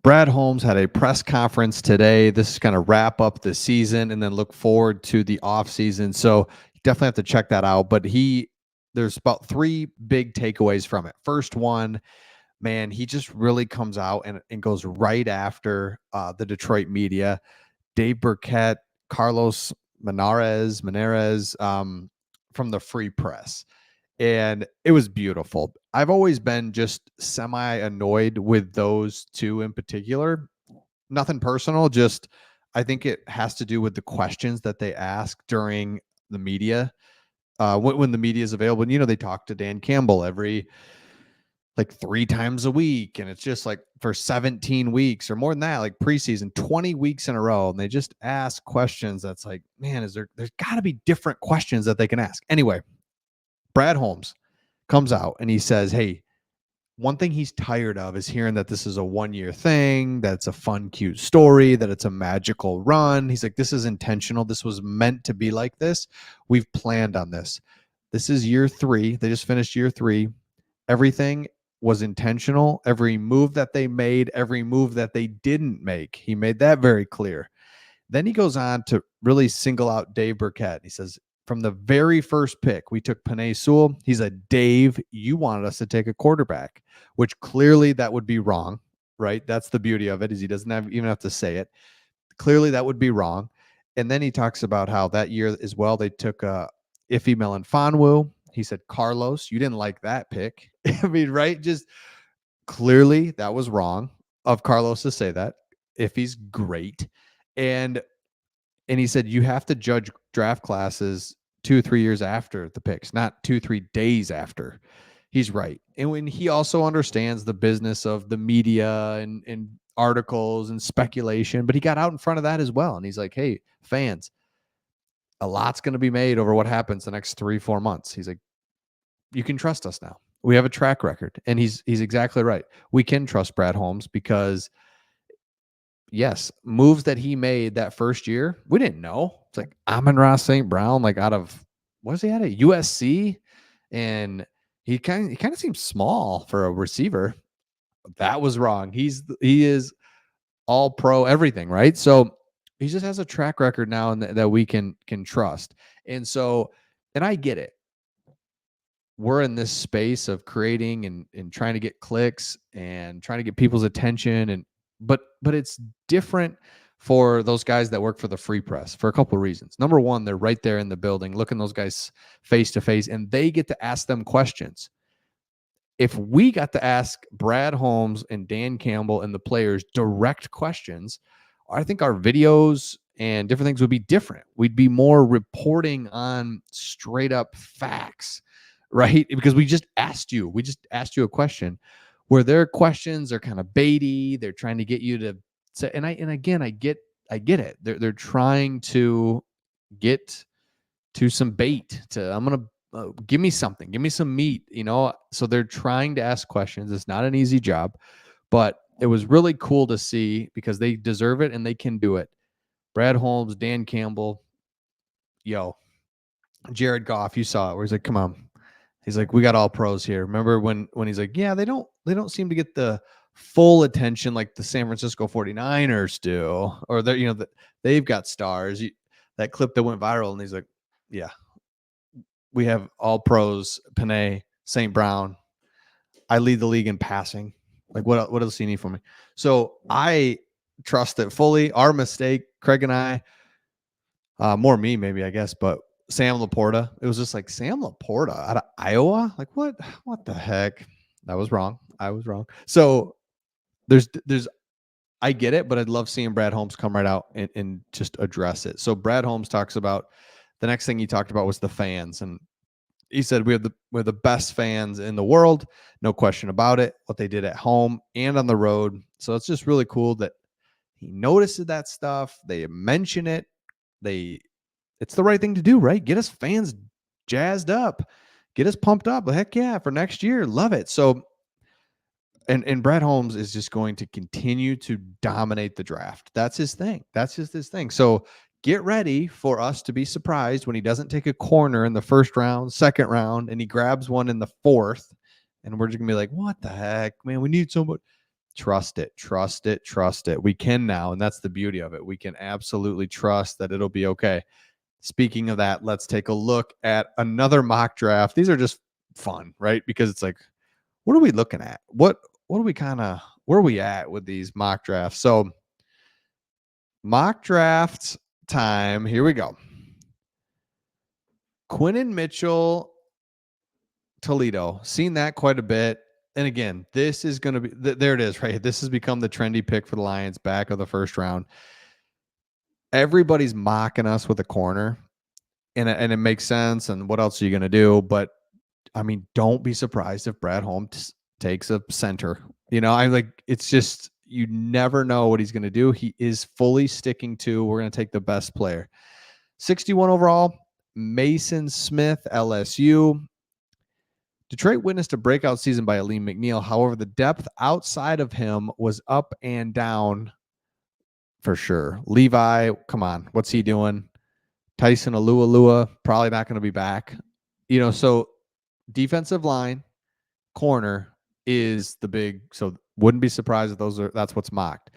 Brad Holmes had a press conference today. This is going to wrap up the season and then look forward to the offseason. So you definitely have to check that out. But there's about three big takeaways from it. First one, man, he just really comes out and goes right after the Detroit media. Dave Burkett, Carlos Menares from the Free Press. And it was beautiful. I've always been just semi annoyed with those two in particular. Nothing personal, just I think it has to do with the questions that they ask during the media. When the media is available, and they talk to Dan Campbell every like 3 times a week, and it's just like for 17 weeks or more than that, like preseason, 20 weeks in a row, and they just ask questions that's like, man, there's got to be different questions that they can ask. Anyway, Brad Holmes comes out and he says, hey, one thing he's tired of is hearing that this is a 1-year thing, that it's a fun, cute story, that it's a magical run. He's like, this is intentional. This was meant to be like this. We've planned on this. This is year 3. They just finished year 3. Everything was intentional. Every move that they made, every move that they didn't make, he made that very clear. Then he goes on to really single out Dave Burkett. He says, from the very first pick, we took Penei Sewell. He said, Dave, you wanted us to take a quarterback, which clearly that would be wrong, right? That's the beauty of it, is he doesn't even have to say it. Clearly that would be wrong. And then he talks about how that year as well, they took Ife Melanfonwu. He said, Carlos, you didn't like that pick. I mean, right? Just clearly that was wrong of Carlos to say that. Iffy's great. And he said, you have to judge draft classes 2 or 3 years after the picks, not 2-3 days after. He's right. And when he also understands the business of the media and articles and speculation, but he got out in front of that as well. And he's like, hey, fans, a lot's going to be made over what happens the next 3-4 months. He's like, you can trust us now. We have a track record. And he's exactly right. We can trust Brad Holmes because yes, moves that he made that first year, we didn't know. It's like Amon-Ra St. Brown, like out of, what's he at USC? And he kind of seems small for a receiver. That was wrong. He is all pro everything, right? So he just has a track record now and that we can trust. And so, and I get it. We're in this space of creating and trying to get clicks and trying to get people's attention, but it's different for those guys that work for the Free Press for a couple of reasons. Number one, they're right there in the building, looking those guys face to face, and they get to ask them questions. If we got to ask Brad Holmes and Dan Campbell and the players direct questions, I think our videos and different things would be different. We'd be more reporting on straight up facts, right? Because we just asked you a question where their questions are kind of baity. They're trying to get you to say, and again, I get it. They're trying to get to some bait I'm going to give me something, give me some meat, so they're trying to ask questions. It's not an easy job, but it was really cool to see because they deserve it and they can do it. Brad Holmes, Dan Campbell, Jared Goff, you saw it where he's like, come on. He's like, we got all pros here. Remember when he's like, yeah, they don't seem to get the full attention like the San Francisco 49ers do, or they've got stars. That clip that went viral, and he's like, yeah, we have all pros, Penei, St. Brown. I lead the league in passing. Like, what else do you need from me? So I trust it fully. Our mistake, Craig and I, more me maybe, I guess, but Sam Laporta. It was just like Sam Laporta out of Iowa. Like, what the heck? That was wrong. I was wrong. So there's I get it, but I'd love seeing Brad Holmes come right out and just address it. So Brad Holmes talks about the next thing he talked about was the fans. And he said, we're the best fans in the world. No question about it. What they did at home and on the road. So it's just really cool that he noticed that stuff. They mention it. It's the right thing to do, right? Get us fans jazzed up. Get us pumped up. Heck yeah, for next year. Love it. So, and Brad Holmes is just going to continue to dominate the draft. That's his thing. That's just his thing. So get ready for us to be surprised when he doesn't take a corner in the first round, second round, and he grabs one in the fourth. And we're just going to be like, what the heck, man? We need somebody. Trust it, trust it, trust it. We can now, and that's the beauty of it. We can absolutely trust that it'll be okay. Speaking of that, let's take a look at another mock draft. These are just fun, right? Because it's like, what are we looking at? What are we where are we at with these mock drafts? So mock drafts time. Here we go. Quinnen Mitchell, Toledo. Seen that quite a bit. And again, this is going to be there it is, right? This has become the trendy pick for the Lions back of the first round. Everybody's mocking us with a corner, and it makes sense. And what else are you going to do? But I mean, don't be surprised if Brad Holmes takes a center. I like it's just you never know what he's going to do. He is fully sticking to we're going to take the best player. 61 overall, Mason Smith, LSU. Detroit witnessed a breakout season by Aleem McNeil. However, the depth outside of him was up and down for sure. Levi, come on, what's he doing? Tyson Alualua, probably not going to be back. So defensive line, corner is the big. So wouldn't be surprised if that's what's mocked.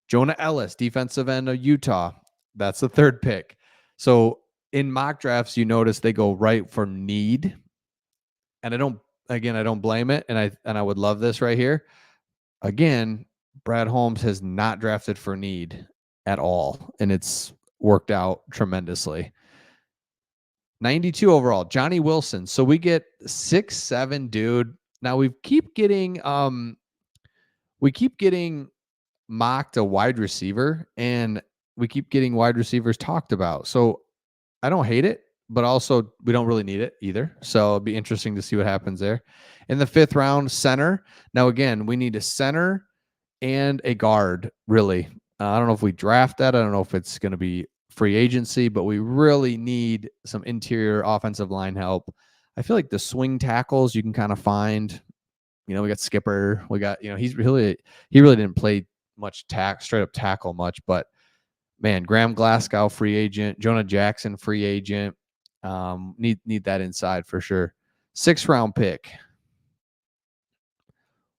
Jonah Ellis, defensive end of Utah. That's the third pick. So in mock drafts, you notice they go right for need. And I don't blame it. And I would love this right here. Again, Brad Holmes has not drafted for need at all. And it's worked out tremendously. 92 overall, Johnny Wilson. So we get 6'7", dude. Now we keep getting mocked a wide receiver, and we keep getting wide receivers talked about. So I don't hate it, but also we don't really need it either. So it'll be interesting to see what happens there. In the 5th round, center. Now again, we need a center and a guard, really. I don't know if we draft that. I don't know if it's going to be free agency, but we really need some interior offensive line help. I feel like the swing tackles you can kind of find. We got Skipper. We got, he really didn't play much straight up tackle much, but man, Graham Glasgow free agent, Jonah Jackson free agent. Need that inside for sure. 6th round pick.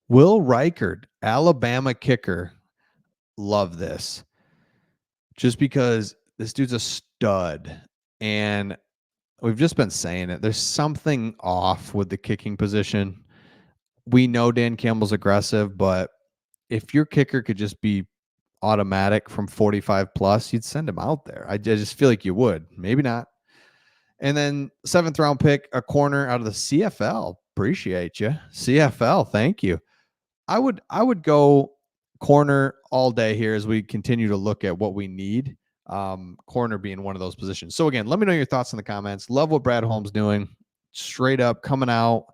Will Reichard, Alabama kicker. Love this. Just because this dude's a stud, and we've just been saying it. There's something off with the kicking position. We know Dan Campbell's aggressive, but if your kicker could just be automatic from 45 plus, you'd send him out there. I just feel like you would. Maybe not. And then 7th round pick, a corner out of the CFL. Appreciate you. CFL, thank you. I would go corner all day here as we continue to look at what we need. Corner being one of those positions. So again, let me know your thoughts in the comments. Love what Brad Holmes doing. Straight up coming out,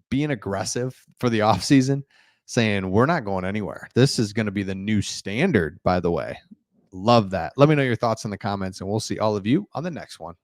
being aggressive for the offseason, saying we're not going anywhere. This is going to be the new standard, by the way. Love that. Let me know your thoughts in the comments, and we'll see all of you on the next one.